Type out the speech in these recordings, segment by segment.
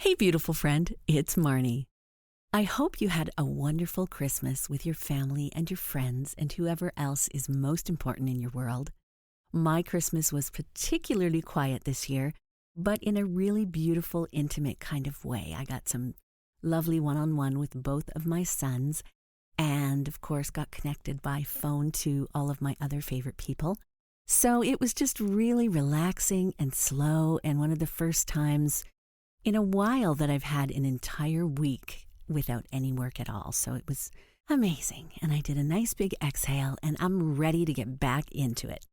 Hey, beautiful friend, it's Marnie. I hope you had a wonderful Christmas with your family and your friends and whoever else is most important in your world. My Christmas was particularly quiet this year, but in a really beautiful, intimate kind of way. I got some lovely one-on-one with both of my sons and, of course, got connected by phone to all of my other favorite people. So it was just really relaxing and slow, and one of the first times in a while that I've had an entire week without any work at all. So it was amazing. And I did a nice big exhale, and I'm ready to get back into it.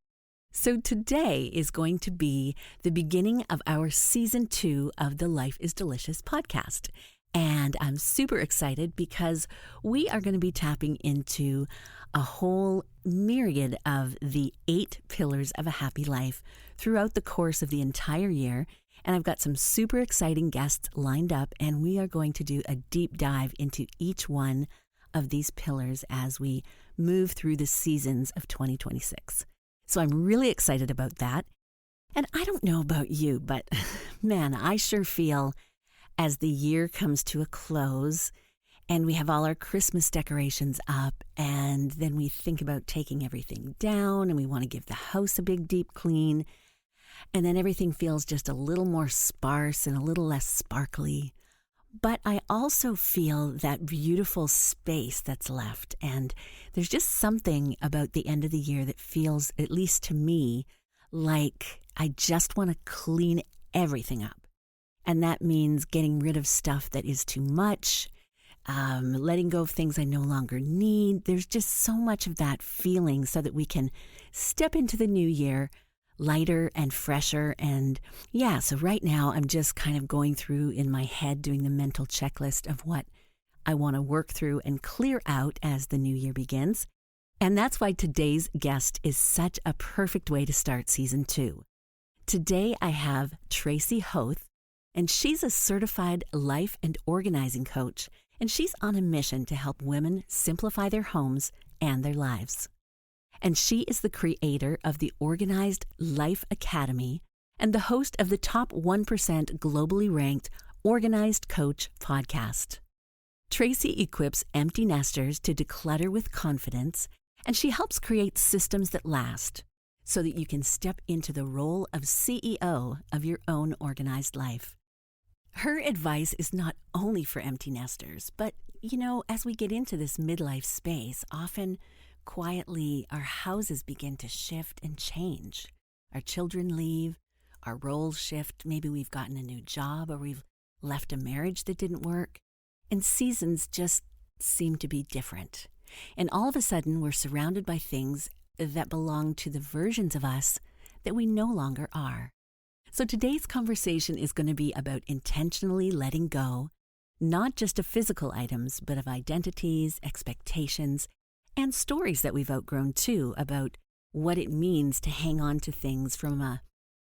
So today is going to be the beginning of our season 2 of the Life is Delicious podcast. And I'm super excited because we are going to be tapping into a whole myriad of the 8 pillars of a happy life throughout the course of the entire year. And I've got some super exciting guests lined up, and we are going to do a deep dive into each one of these pillars as we move through the seasons of 2026. So I'm really excited about that. And I don't know about you, but man, I sure feel as the year comes to a close and we have all our Christmas decorations up, and then we think about taking everything down and we want to give the house a big deep clean. And then everything feels just a little more sparse and a little less sparkly. But I also feel that beautiful space that's left. And there's just something about the end of the year that feels, at least to me, like I just want to clean everything up. And that means getting rid of stuff that is too much, letting go of things I no longer need. There's just so much of that feeling so that we can step into the new year lighter and fresher. And yeah, so right now I'm just kind of going through in my head, doing the mental checklist of what I want to work through and clear out as the new year begins. And that's why today's guest is such a perfect way to start season 2. Today I have Tracy Hoth, and she's a certified life and organizing coach, and she's on a mission to help women simplify their homes and their lives. And she is the creator of the Organized Life Academy and the host of the top 1% globally ranked Organized Coach podcast. Tracy equips empty nesters to declutter with confidence, and she helps create systems that last so that you can step into the role of CEO of your own organized life. Her advice is not only for empty nesters, but, as we get into this midlife space, often quietly, our houses begin to shift and change. Our children leave, our roles shift, maybe we've gotten a new job or we've left a marriage that didn't work, and seasons just seem to be different. And all of a sudden, we're surrounded by things that belong to the versions of us that we no longer are. So today's conversation is going to be about intentionally letting go, not just of physical items, but of identities, expectations, and stories that we've outgrown too, about what it means to hang on to things from a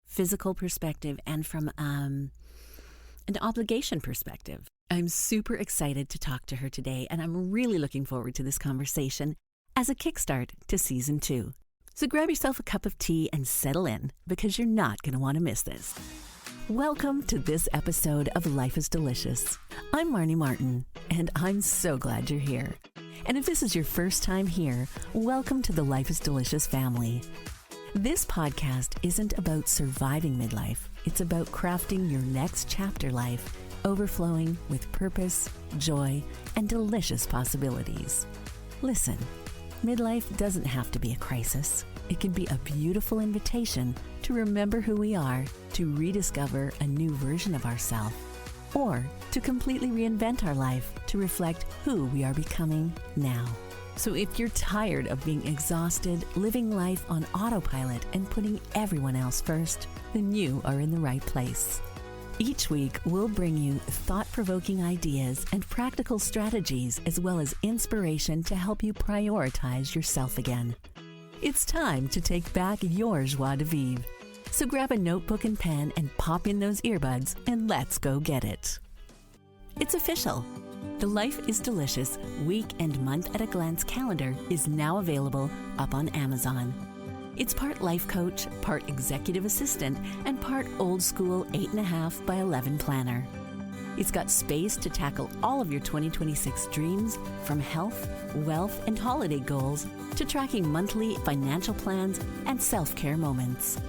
physical perspective and from an obligation perspective. I'm super excited to talk to her today, and I'm really looking forward to this conversation as a kickstart to season 2. So grab yourself a cup of tea and settle in, because you're not going to want to miss this. Welcome to this episode of Life is Delicious. I'm Marnie Martin, and I'm so glad you're here. And if this is your first time here, welcome to the Life is Delicious family. This podcast isn't about surviving midlife. It's about crafting your next chapter life, overflowing with purpose, joy, and delicious possibilities. Listen, midlife doesn't have to be a crisis. It can be a beautiful invitation to remember who we are, to rediscover a new version of ourselves, or to completely reinvent our life to reflect who we are becoming now. So if you're tired of being exhausted, living life on autopilot, and putting everyone else first, then you are in the right place. Each week, we'll bring you thought-provoking ideas and practical strategies, as well as inspiration to help you prioritize yourself again. It's time to take back your joie de vivre. So grab a notebook and pen and pop in those earbuds, and let's go get it. It's official. The Life is Delicious week and month at a glance calendar is now available up on Amazon. It's part life coach, part executive assistant, and part old school 8.5 by 11 planner. It's got space to tackle all of your 2026 dreams, from health, wealth, and holiday goals to tracking monthly financial plans and self-care moments.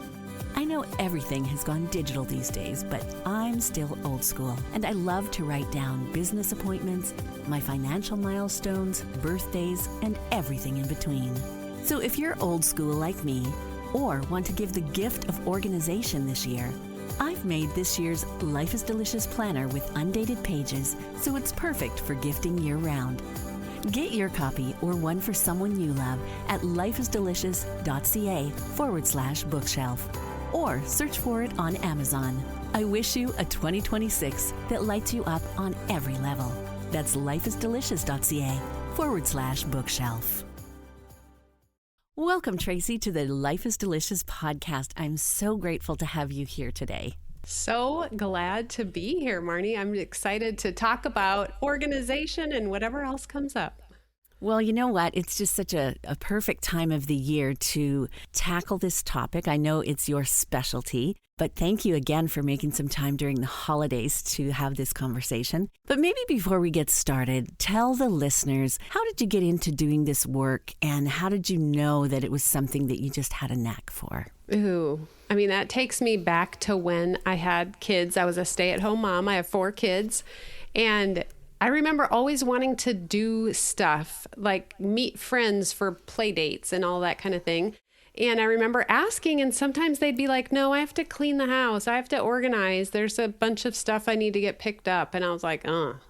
I know everything has gone digital these days, but I'm still old school, and I love to write down business appointments, my financial milestones, birthdays, and everything in between. So if you're old school like me, or want to give the gift of organization this year, I've made this year's Life is Delicious planner with undated pages, so it's perfect for gifting year-round. Get your copy or one for someone you love at lifeisdelicious.ca/bookshelf. Or search for it on Amazon. I wish you a 2026 that lights you up on every level. That's lifeisdelicious.ca/bookshelf. Welcome, Tracy, to the Life is Delicious podcast. I'm so grateful to have you here today. So glad to be here, Marnie. I'm excited to talk about organization and whatever else comes up. Well, you know what? It's just such a perfect time of the year to tackle this topic. I know it's your specialty, but thank you again for making some time during the holidays to have this conversation. But maybe before we get started, tell the listeners, how did you get into doing this work, and how did you know that it was something that you just had a knack for? Ooh, I mean, that takes me back to when I had kids. I was a stay-at-home mom. I have 4 kids, and I remember always wanting to do stuff like meet friends for play dates and all that kind of thing. And I remember asking, and sometimes they'd be like, no, I have to clean the house. I have to organize. There's a bunch of stuff I need to get picked up. And I was like, And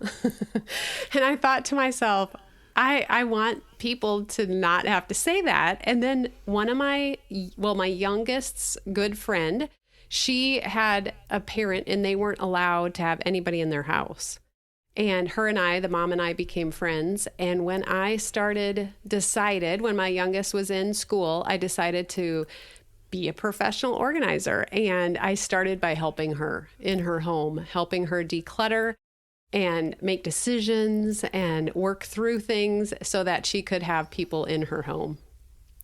I thought to myself, I want people to not have to say that. And then one of my youngest's good friend, she had a parent and they weren't allowed to have anybody in their house. And her and I, the mom and I, became friends. And when I when my youngest was in school, I decided to be a professional organizer. And I started by helping her in her home, helping her declutter and make decisions and work through things so that she could have people in her home.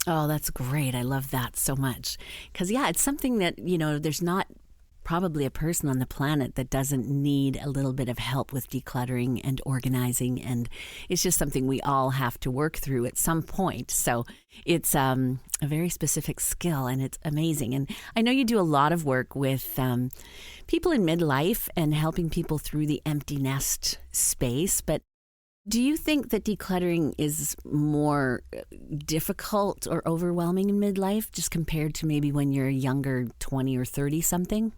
Oh, that's great. I love that so much. Because, it's something that, there's not probably a person on the planet that doesn't need a little bit of help with decluttering and organizing. And it's just something we all have to work through at some point. So it's a very specific skill, and it's amazing. And I know you do a lot of work with people in midlife and helping people through the empty nest space. But do you think that decluttering is more difficult or overwhelming in midlife just compared to maybe when you're younger, 20 or 30 something?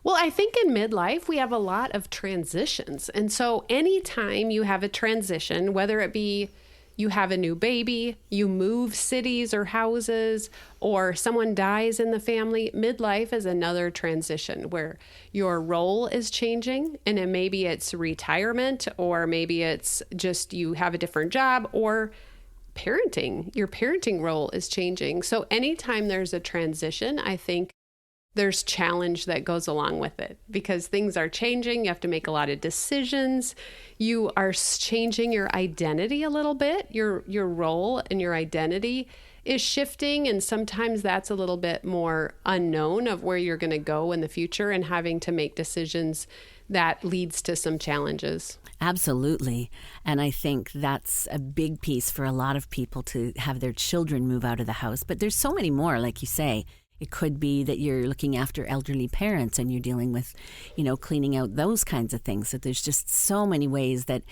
Well, I think in midlife, we have a lot of transitions. And so anytime you have a transition, whether it be you have a new baby, you move cities or houses, or someone dies in the family, midlife is another transition where your role is changing. And then maybe it's retirement, or maybe it's just you have a different job, or parenting. Your parenting role is changing. So anytime there's a transition, I think there's challenge that goes along with it because things are changing. You have to make a lot of decisions. You are changing your identity a little bit. Your role and your identity is shifting. And sometimes that's a little bit more unknown of where you're going to go in the future, and having to make decisions that leads to some challenges. Absolutely. And I think that's a big piece for a lot of people to have their children move out of the house. But there's so many more, like you say. It could be that you're looking after elderly parents and you're dealing with, cleaning out those kinds of things. So there's just so many ways that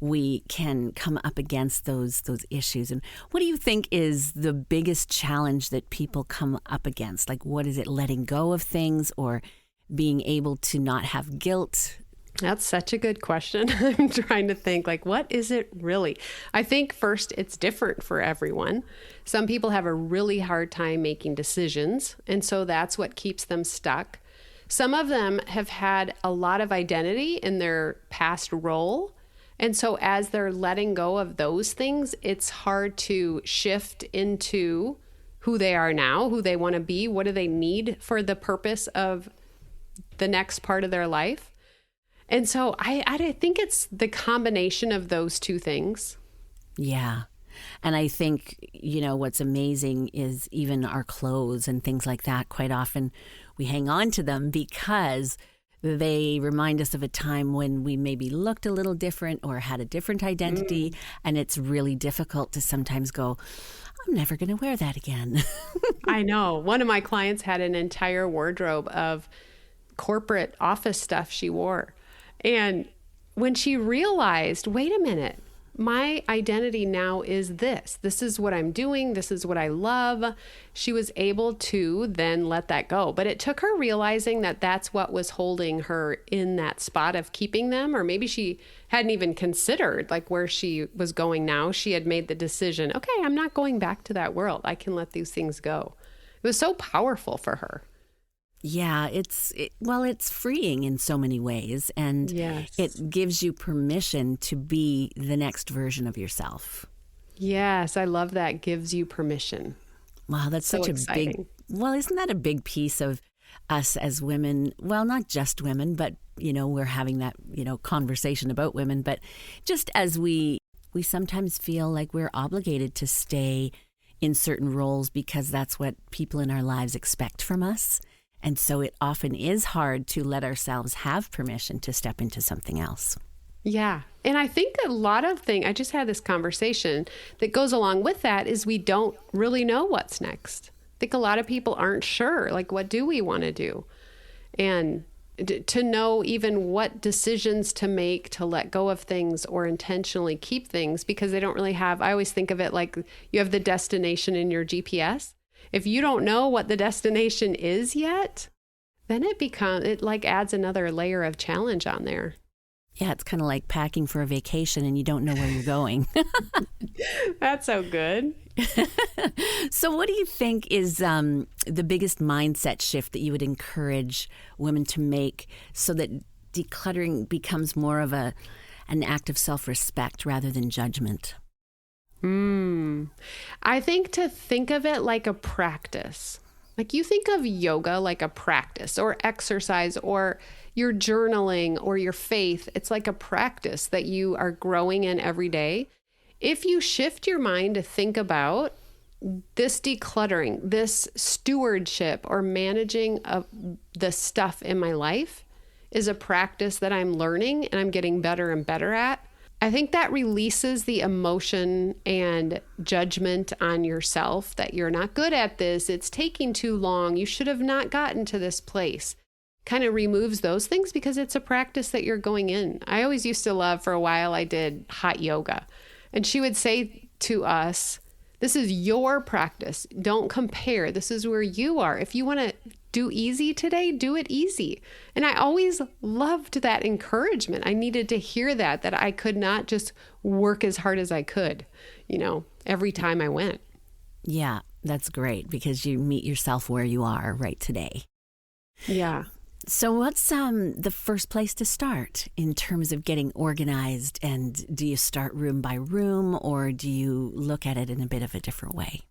we can come up against those issues. And what do you think is the biggest challenge that people come up against? Like, what is it, letting go of things or being able to not have guilt? That's such a good question. I'm trying to think, what is it really? I think first, it's different for everyone. Some people have a really hard time making decisions, and so that's what keeps them stuck. Some of them have had a lot of identity in their past role, and so as they're letting go of those things, it's hard to shift into who they are now, who they want to be, what do they need for the purpose of the next part of their life. And so I think it's the combination of those two things. Yeah. And I think, what's amazing is even our clothes and things like that, quite often we hang on to them because They remind us of a time when we maybe looked a little different or had a different identity. And it's really difficult to sometimes go, I'm never going to wear that again. I know. One of my clients had an entire wardrobe of corporate office stuff she wore. And when she realized, wait a minute, my identity now is this. This is what I'm doing. This is what I love. She was able to then let that go. But it took her realizing that that's what was holding her in that spot of keeping them. Or maybe she hadn't even considered like where she was going now. She had made the decision, okay, I'm not going back to that world. I can let these things go. It was so powerful for her. Yeah, it's freeing in so many ways, and Yes. it gives you permission to be the next version of yourself. Yes, I love that. Gives you permission. Wow, that's So such a exciting. isn't that a big piece of us as women? Well, not just women, but, we're having that, conversation about women, but just as we sometimes feel like we're obligated to stay in certain roles because that's what people in our lives expect from us. And so it often is hard to let ourselves have permission to step into something else. Yeah. And I think a lot of things, I just had this conversation that goes along with that is we don't really know what's next. I think a lot of people aren't sure, like, what do we want to do? And to know even what decisions to make to let go of things or intentionally keep things, because they don't really have, I always think of it like you have the destination in your GPS. If you don't know what the destination is yet, then it like adds another layer of challenge on there. Yeah, it's kind of like packing for a vacation and you don't know where you're going. That's so good. So what do you think is the biggest mindset shift that you would encourage women to make so that decluttering becomes more of an act of self-respect rather than judgment? I think to think of it like a practice. Like you think of yoga like a practice or exercise or your journaling or your faith. It's like a practice that you are growing in every day. If you shift your mind to think about this decluttering, this stewardship or managing of the stuff in my life is a practice that I'm learning and I'm getting better and better at, I think that releases the emotion and judgment on yourself that you're not good at this. It's taking too long. You should have not gotten to this place. Kind of removes those things because it's a practice that you're going in. I always used to love, for a while, I did hot yoga. And she would say to us, this is your practice. Don't compare. This is where you are. If you want to do easy today, do it easy. And I always loved that encouragement. I needed to hear that I could not just work as hard as I could, every time I went. Yeah, that's great because you meet yourself where you are right today. Yeah. So what's the first place to start in terms of getting organized? And do you start room by room or do you look at it in a bit of a different way?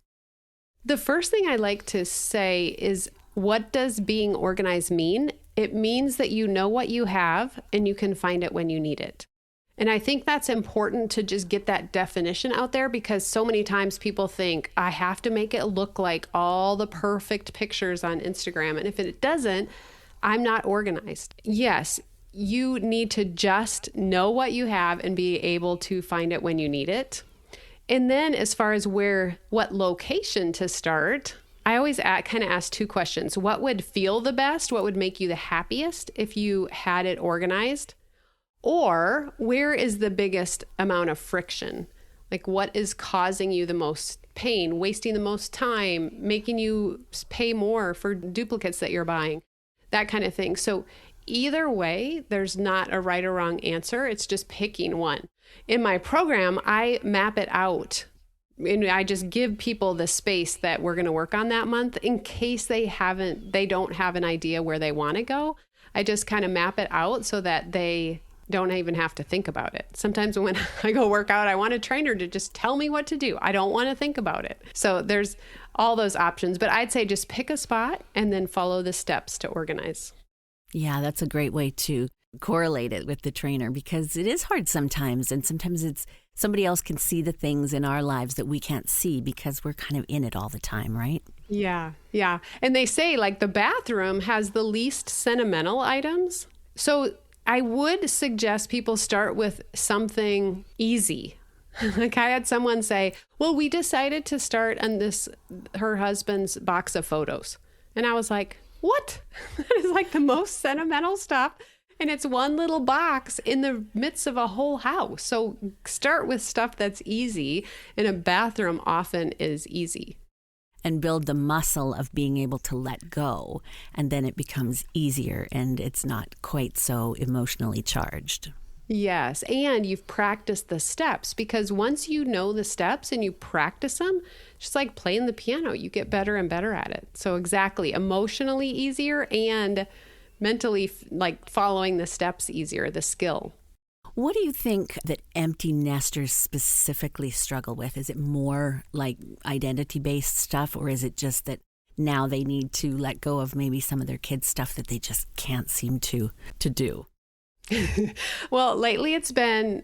The first thing I like to say is, what does being organized mean? It means that you know what you have and you can find it when you need it. And I think that's important to just get that definition out there because so many times people think, I have to make it look like all the perfect pictures on Instagram. And if it doesn't, I'm not organized. Yes, you need to just know what you have and be able to find it when you need it. And then as far as what location to start, I always kind of ask two questions. What would feel the best? What would make you the happiest if you had it organized? Or where is the biggest amount of friction? Like what is causing you the most pain, wasting the most time, making you pay more for duplicates that you're buying? That kind of thing. So either way, there's not a right or wrong answer. It's just picking one. In my program, I map it out. And I just give people the space that we're going to work on that month in case they don't have an idea where they want to go. I just kind of map it out so that they don't even have to think about it. Sometimes when I go work out, I want a trainer to just tell me what to do. I don't want to think about it. So there's all those options, but I'd say just pick a spot and then follow the steps to organize. Yeah, that's a great way to correlate it with the trainer because it is hard sometimes. And sometimes it's somebody else can see the things in our lives that we can't see because we're kind of in it all the time, right? Yeah. Yeah. And they say like the bathroom has the least sentimental items. So I would suggest people start with something easy. Like I had someone say, well, we decided to start on her husband's box of photos. And I was like, what? That is like the most sentimental stuff. And it's one little box in the midst of a whole house. So start with stuff that's easy. And a bathroom often is easy. And build the muscle of being able to let go. And then it becomes easier and it's not quite so emotionally charged. Yes. And you've practiced the steps, because once you know the steps and you practice them, just like playing the piano, you get better and better at it. So exactly, emotionally easier and mentally like following the steps easier, the skill. What do you think that empty nesters specifically struggle with? Is it more like identity-based stuff, or is it just that now they need to let go of maybe some of their kids' stuff that they just can't seem to do? Well, lately it's been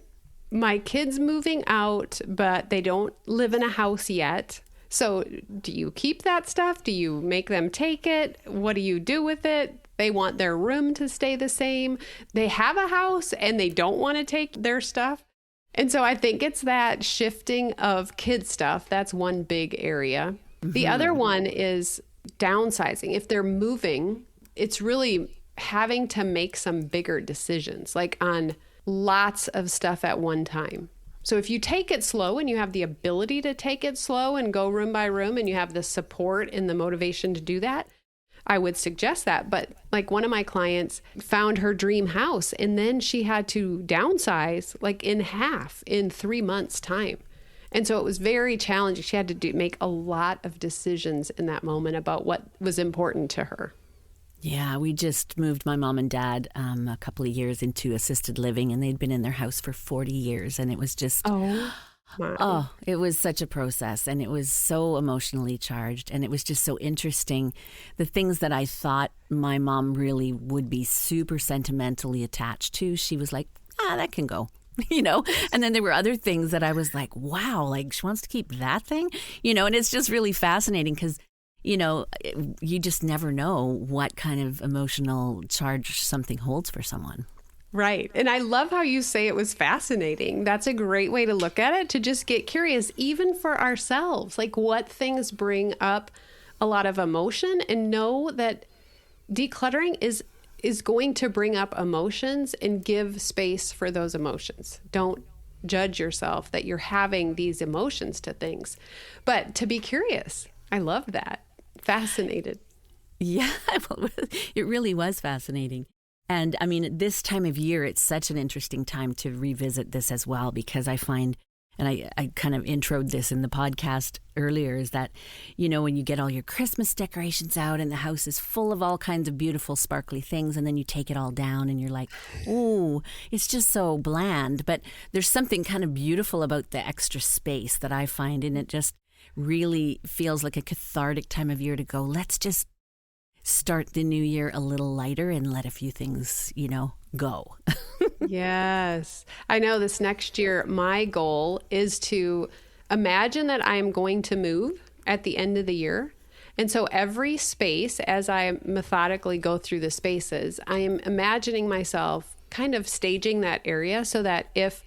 my kids moving out, but they don't live in a house yet. So do you keep that stuff? Do you make them take it? What do you do with it? They want their room to stay the same. They have a house and they don't want to take their stuff. And so I think it's that shifting of kid stuff. That's one big area. Mm-hmm. The other one is downsizing. If they're moving, it's really having to make some bigger decisions, like on lots of stuff at one time. So if you take it slow and you have the ability to take it slow and go room by room and you have the support and the motivation to do that, I would suggest that. But like one of my clients found her dream house and then she had to downsize like in half in 3 months' time. And so it was very challenging. She had to make a lot of decisions in that moment about what was important to her. Yeah, we just moved my mom and dad a couple of years into assisted living, and they'd been in their house for 40 years. And it was just, it was such a process, and it was so emotionally charged. And it was just so interesting. The things that I thought my mom really would be super sentimentally attached to, she was like, that can go. And then there were other things that I was like, wow, like she wants to keep that thing, and it's just really fascinating because you just never know what kind of emotional charge something holds for someone. Right. And I love how you say it was fascinating. That's a great way to look at it, to just get curious, even for ourselves, like what things bring up a lot of emotion, and know that decluttering is going to bring up emotions, and give space for those emotions. Don't judge yourself that you're having these emotions to things, but to be curious. I love that. Fascinated. Yeah, it really was fascinating. And I mean, this time of year, it's such an interesting time to revisit this as well, because I find, and I kind of introed this in the podcast earlier, is that, when you get all your Christmas decorations out and the house is full of all kinds of beautiful, sparkly things, and then you take it all down and you're like, ooh, it's just so bland. But there's something kind of beautiful about the extra space that I find, and it just really feels like a cathartic time of year to go, let's just start the new year a little lighter and let a few things, go. Yes. I know this next year, my goal is to imagine that I am going to move at the end of the year. And so every space, as I methodically go through the spaces, I am imagining myself kind of staging that area so that if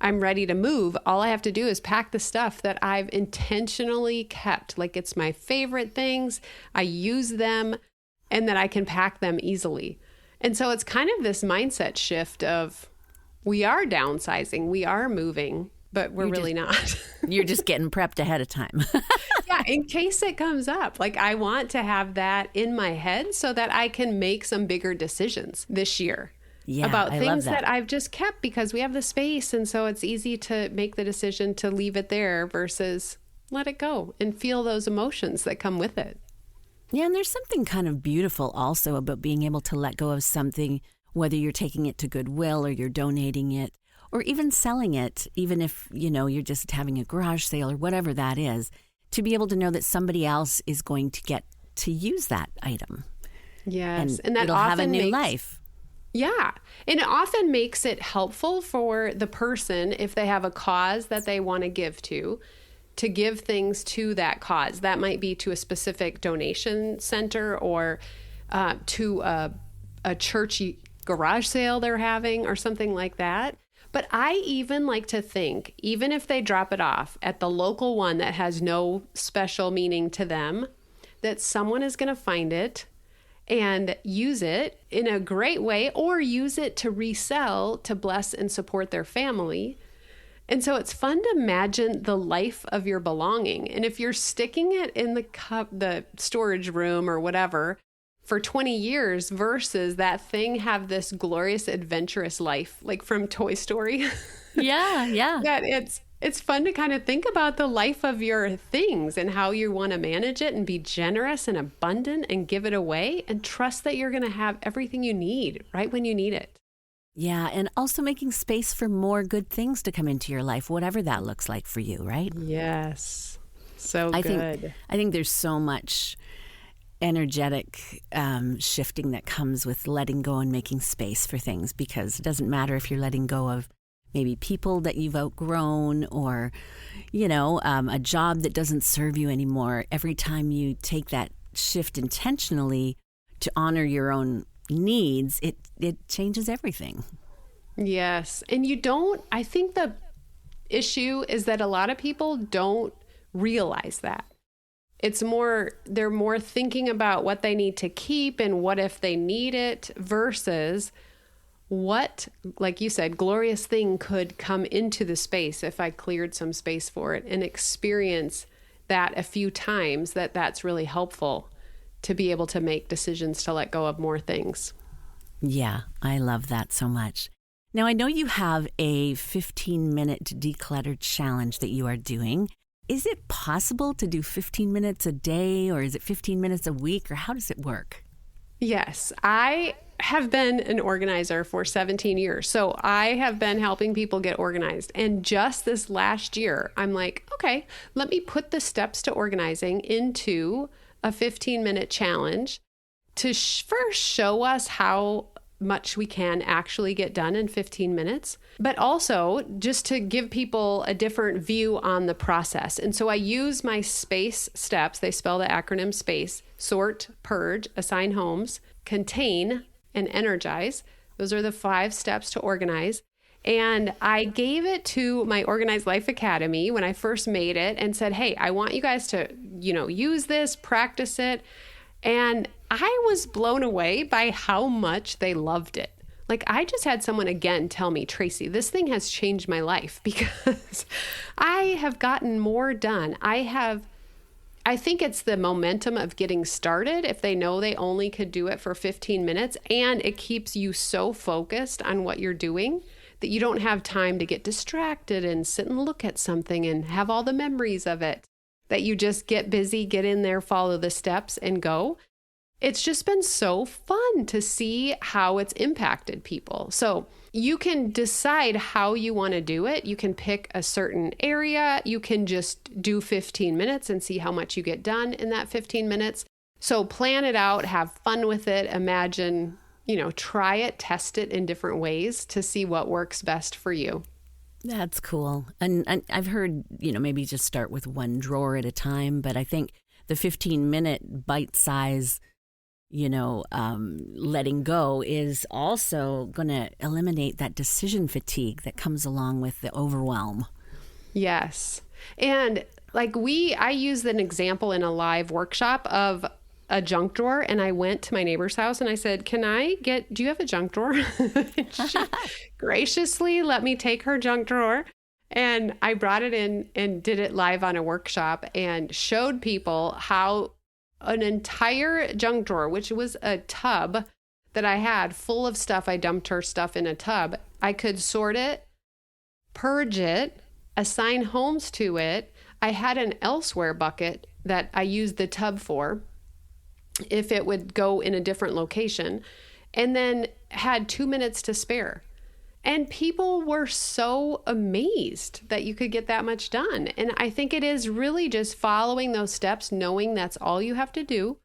I'm ready to move, all I have to do is pack the stuff that I've intentionally kept. Like it's my favorite things. I use them, and that I can pack them easily. And so it's kind of this mindset shift of, we are downsizing, we are moving, but we're really not. You're just getting prepped ahead of time. Yeah, in case it comes up. Like I want to have that in my head so that I can make some bigger decisions this year. Yeah, about I things love that I've just kept because we have the space. And so it's easy to make the decision to leave it there versus let it go and feel those emotions that come with it. Yeah, and there's something kind of beautiful also about being able to let go of something, whether you're taking it to Goodwill or you're donating it or even selling it, even if, you're just having a garage sale or whatever that is, to be able to know that somebody else is going to get to use that item. Yes. And that it'll often have a new life. Yeah. And it often makes it helpful for the person, if they have a cause that they want to give things to that cause. That might be to a specific donation center or to a church garage sale they're having or something like that. But I even like to think, even if they drop it off at the local one that has no special meaning to them, that someone is going to find it and use it in a great way, or use it to resell to bless and support their family. And so it's fun to imagine the life of your belonging. And if you're sticking it in the storage room or whatever for 20 years versus that thing have this glorious adventurous life, like from Toy Story. Yeah. That it's fun to kind of think about the life of your things and how you want to manage it and be generous and abundant and give it away and trust that you're going to have everything you need right when you need it. Yeah, and also making space for more good things to come into your life, whatever that looks like for you, right? Yes. So I good. think there's so much energetic shifting that comes with letting go and making space for things, because it doesn't matter if you're letting go of maybe people that you've outgrown or, a job that doesn't serve you anymore. Every time you take that shift intentionally to honor your own needs, it changes everything. Yes. And I think the issue is that a lot of people don't realize that. They're more thinking about what they need to keep and what if they need it versus what, like you said, glorious thing could come into the space if I cleared some space for it, and experience that a few times, that's really helpful to be able to make decisions to let go of more things. Yeah, I love that so much. Now, I know you have a 15-minute declutter challenge that you are doing. Is it possible to do 15 minutes a day, or is it 15 minutes a week, or how does it work? Yes, I have been an organizer for 17 years. So I have been helping people get organized. And just this last year, I'm like, okay, let me put the steps to organizing into a 15-minute challenge to first show us how much we can actually get done in 15 minutes, but also just to give people a different view on the process. And so I use my SPACE steps. They spell the acronym SPACE: sort, purge, assign homes, contain, and energize. Those are the 5 steps to organize. And I gave it to my Organized Life Academy when I first made it and said, hey, I want you guys to, use this, practice it. And I was blown away by how much they loved it. Like, I just had someone again tell me, Tracy, this thing has changed my life because I have gotten more done. I think it's the momentum of getting started. If they know they only could do it for 15 minutes, and it keeps you so focused on what you're doing that you don't have time to get distracted and sit and look at something and have all the memories of it, that you just get busy, get in there, follow the steps and go. It's just been so fun to see how it's impacted people. So you can decide how you want to do it. You can pick a certain area. You can just do 15 minutes and see how much you get done in that 15 minutes. So plan it out, have fun with it, imagine, try it, test it in different ways to see what works best for you. That's cool. And I've heard, maybe just start with one drawer at a time, but I think the 15-minute bite size letting go is also going to eliminate that decision fatigue that comes along with the overwhelm. Yes. And I used an example in a live workshop of a junk drawer, and I went to my neighbor's house and I said, do you have a junk drawer? She graciously let me take her junk drawer, and I brought it in and did it live on a workshop and showed people how an entire junk drawer, which was a tub that I had full of stuff. I dumped her stuff in a tub. I could sort it, purge it, assign homes to it. I had an elsewhere bucket that I used the tub for if it would go in a different location, and then had 2 minutes to spare. And people were so amazed that you could get that much done. And I think it is really just following those steps, knowing that's all you have to do.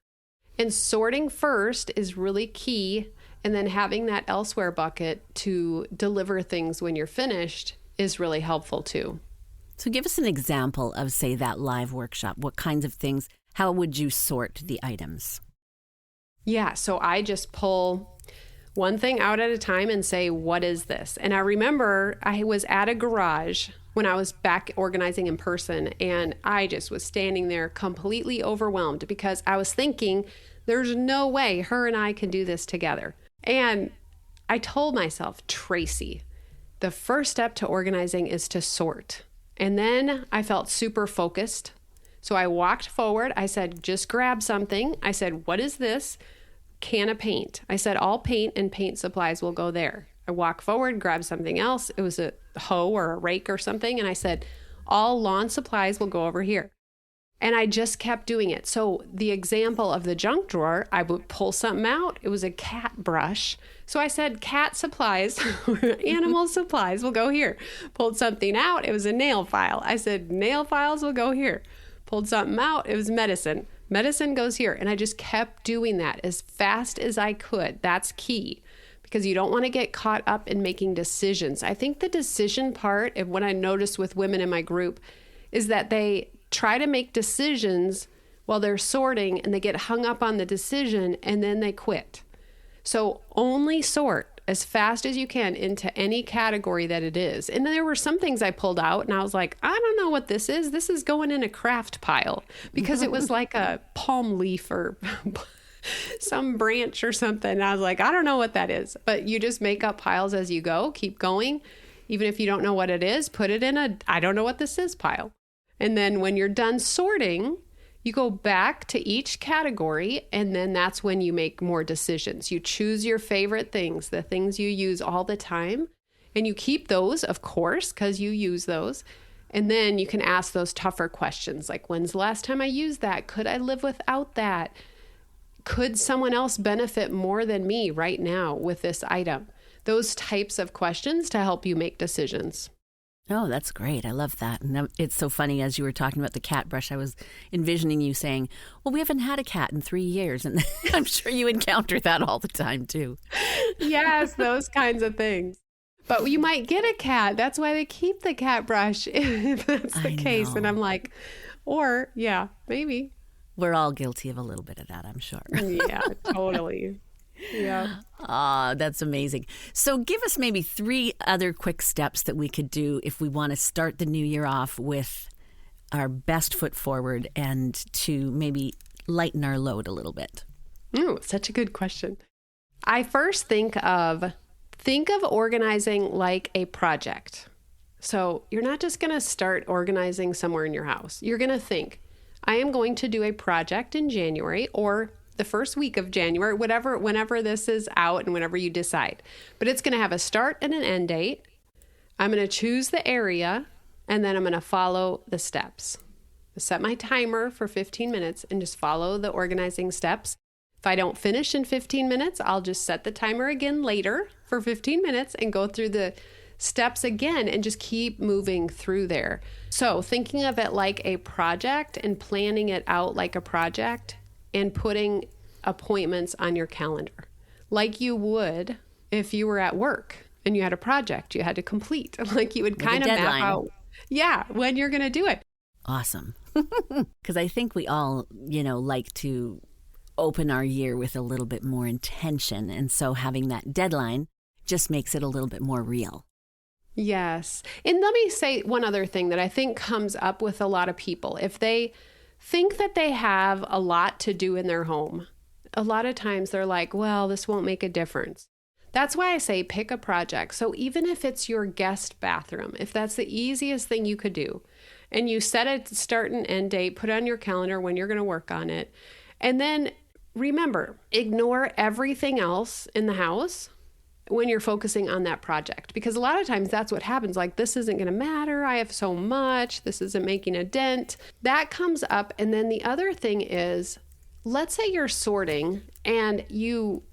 And sorting first is really key. And then having that elsewhere bucket to deliver things when you're finished is really helpful too. So give us an example of, say, that live workshop. What kinds of things, how would you sort the items? Yeah, so I just pull one thing out at a time and say, what is this? And I remember I was at a garage when I was back organizing in person, and I just was standing there completely overwhelmed because I was thinking, there's no way her and I can do this together. And I told myself, Tracy, the first step to organizing is to sort. And then I felt super focused. So I walked forward. I said, just grab something. I said, what is this? Can of paint. I said, all paint and paint supplies will go there. I walked forward, grabbed something else. It was a hoe or a rake or something. And I said, all lawn supplies will go over here. And I just kept doing it. So the example of the junk drawer, I would pull something out. It was a cat brush. So I said, cat supplies, animal supplies will go here. Pulled something out. It was a nail file. I said, nail files will go here. Pulled something out. It was medicine. Medicine goes here. And I just kept doing that as fast as I could. That's key, because you don't want to get caught up in making decisions. I think the decision part of what I noticed with women in my group is that they try to make decisions while they're sorting, and they get hung up on the decision and then they quit. So only sort as fast as you can into any category that it is. And there were some things I pulled out and I was like, I don't know what this is. This is going in a craft pile, because it was like a palm leaf or some branch or something. And I was like, I don't know what that is. But you just make up piles as you go. Keep going. Even if you don't know what it is, put it in a I don't know what this is pile. And then when you're done sorting, you go back to each category, and then that's when you make more decisions. You choose your favorite things, the things you use all the time, and you keep those, of course, because you use those. And then you can ask those tougher questions, like, when's the last time I used that? Could I live without that? Could someone else benefit more than me right now with this item? Those types of questions to help you make decisions. Oh, that's great. I love that. And it's so funny, as you were talking about the cat brush, I was envisioning you saying, well, we haven't had a cat in 3 years. And I'm sure you encounter that all the time, too. Yes, those kinds of things. But you might get a cat. That's why they keep the cat brush, if that's the case. And I'm like, or, yeah, maybe. We're all guilty of a little bit of that, I'm sure. Yeah, totally. Yeah. Ah, that's amazing. So give us maybe 3 other quick steps that we could do if we want to start the new year off with our best foot forward and to maybe lighten our load a little bit. Ooh, such a good question. I first think of organizing like a project. So you're not just going to start organizing somewhere in your house. You're going to think, I am going to do a project in January or the first week of January, whenever this is out and whenever you decide. But it's going to have a start and an end date. I'm going to choose the area, and then I'm going to follow the steps. I set my timer for 15 minutes and just follow the organizing steps. If I don't finish in 15 minutes, I'll just set the timer again later for 15 minutes and go through the steps again and just keep moving through there. So thinking of it like a project and planning it out like a project, and putting appointments on your calendar like you would if you were at work and you had a project you had to complete. Like you would kind of map out, when you're going to do it. Awesome. Because I think we all, like to open our year with a little bit more intention. And so having that deadline just makes it a little bit more real. Yes. And let me say one other thing that I think comes up with a lot of people. If they think that they have a lot to do in their home, a lot of times they're like, well, this won't make a difference. That's why I say pick a project. So even if it's your guest bathroom, if that's the easiest thing you could do, and you set a start and end date, put on your calendar when you're going to work on it. And then remember, ignore everything else in the house when you're focusing on that project. Because a lot of times that's what happens. Like, this isn't going to matter. I have so much. This isn't making a dent. That comes up. And then the other thing is, let's say you're sorting and you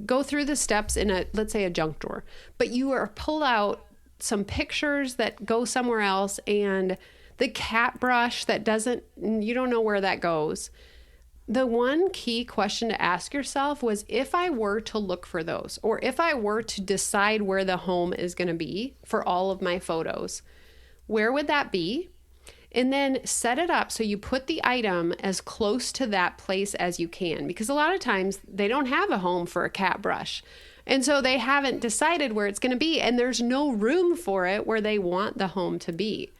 go through the steps in let's say a junk drawer, but you are pulled out some pictures that go somewhere else and the cat brush that you don't know where that goes. The one key question to ask yourself was, if I were to look for those, or if I were to decide where the home is going to be for all of my photos, where would that be? And then set it up so you put the item as close to that place as you can. Because a lot of times they don't have a home for a cat brush. And so they haven't decided where it's going to be, and there's no room for it where they want the home to be.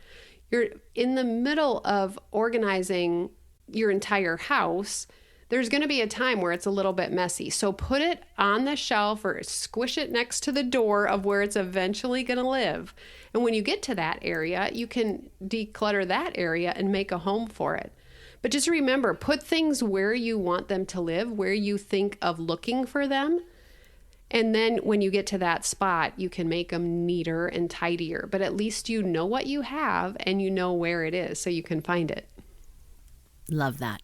You're in the middle of organizing your entire house. There's going to be a time where it's a little bit messy. So put it on the shelf or squish it next to the door of where it's eventually going to live. And when you get to that area, you can declutter that area and make a home for it. But just remember, put things where you want them to live, where you think of looking for them. And then when you get to that spot, you can make them neater and tidier. But at least you know what you have and you know where it is so you can find it. Love that.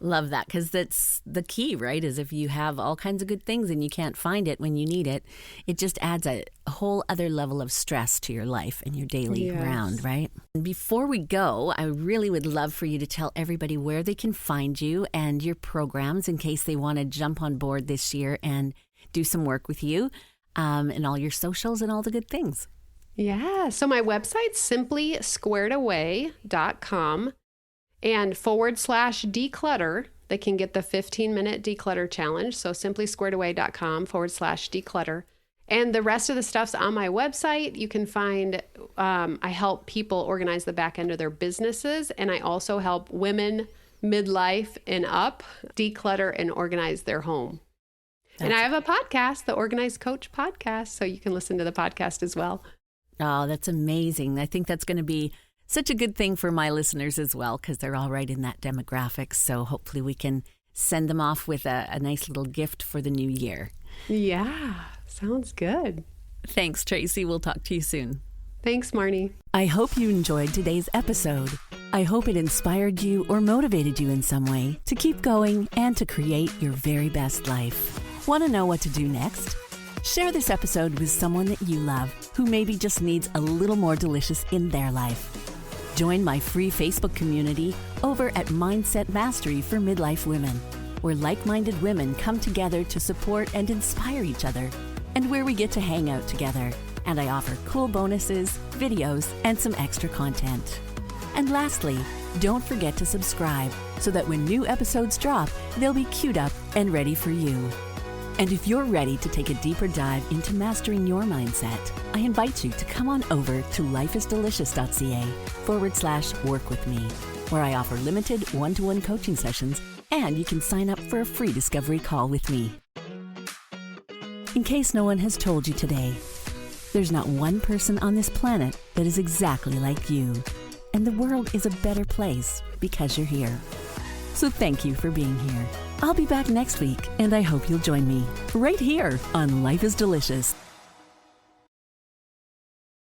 Love that, because that's the key, right? Is if you have all kinds of good things and you can't find it when you need it, it just adds a whole other level of stress to your life and your daily round, right? And before we go, I really would love for you to tell everybody where they can find you and your programs in case they want to jump on board this year and do some work with you, and all your socials and all the good things. Yeah. So my website's simply squaredaway.com. and /declutter. They can get the 15-minute declutter challenge. So simply squaredaway.com /declutter. And the rest of the stuff's on my website. You can find, I help people organize the back end of their businesses. And I also help women midlife and up declutter and organize their home. And I have a podcast, the Organized Coach podcast. So you can listen to the podcast as well. Oh, that's amazing. I think that's going to be such a good thing for my listeners as well, because they're all right in that demographic. So hopefully we can send them off with a nice little gift for the new year. Yeah, sounds good. Thanks, Tracy. We'll talk to you soon. Thanks, Marnie. I hope you enjoyed today's episode. I hope it inspired you or motivated you in some way to keep going and to create your very best life. Want to know what to do next? Share this episode with someone that you love who maybe just needs a little more delicious in their life. Join my free Facebook community over at Mindset Mastery for Midlife Women, where like-minded women come together to support and inspire each other, and where we get to hang out together. And I offer cool bonuses, videos, and some extra content. And lastly, don't forget to subscribe so that when new episodes drop, they'll be queued up and ready for you. And if you're ready to take a deeper dive into mastering your mindset, I invite you to come on over to lifeisdelicious.ca /work with me, where I offer limited one-to-one coaching sessions, and you can sign up for a free discovery call with me. In case no one has told you today, there's not one person on this planet that is exactly like you, and the world is a better place because you're here. So thank you for being here. I'll be back next week, and I hope you'll join me right here on Life is Delicious.